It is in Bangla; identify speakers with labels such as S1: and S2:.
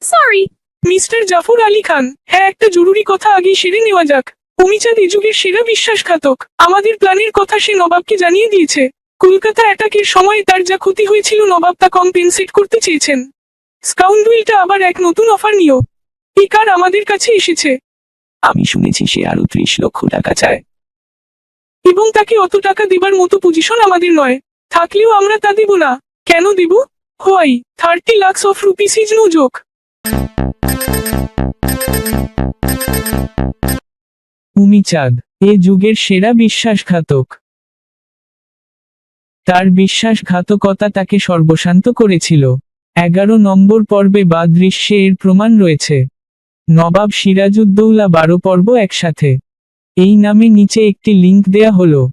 S1: সরি মিস্টার জাফর আলী খান, হ্যাঁ একটা জরুরি কথা আগেই সেরে নেওয়া যাক। অমিচাঁদ এই যুগের সেরা বিশ্বাসঘাতক। আমাদের প্ল্যানের কথা সে নবাবকে জানিয়ে দিয়েছে। কলকাতা অ্যাটাকের সময় তার যা ক্ষতি হয়েছিল নবাব তা কম্পেনসেট করতে চেয়েছেন। স্কাউন্ডুইলটা আবার এক নতুন অফার নিও। এই কার আমাদের কাছে এসেছে।
S2: আমি শুনেছি সে আরো 30 লক্ষ টাকা চায়।
S1: এবং তাকে অত টাকা দেবার মতো পজিশন আমাদের নয়। থাকলেও আমরা তা দেব না। কেন দেব? Why 30 lakh of rupees is no joke.
S3: Amichand এ যুগের সেরা বিশ্বাসঘাতক। তার বিশ্বাসঘাতকতা তাকে সর্বশান্ত করেছিল। 11 নম্বর পর্বে বা দৃশ্যে এর প্রমাণ রয়েছে। নবাব সিরাজউদ্দৌলা 12 পর্ব একসাথে। এই নামে নিচে একটি লিংক দেয়া হলো।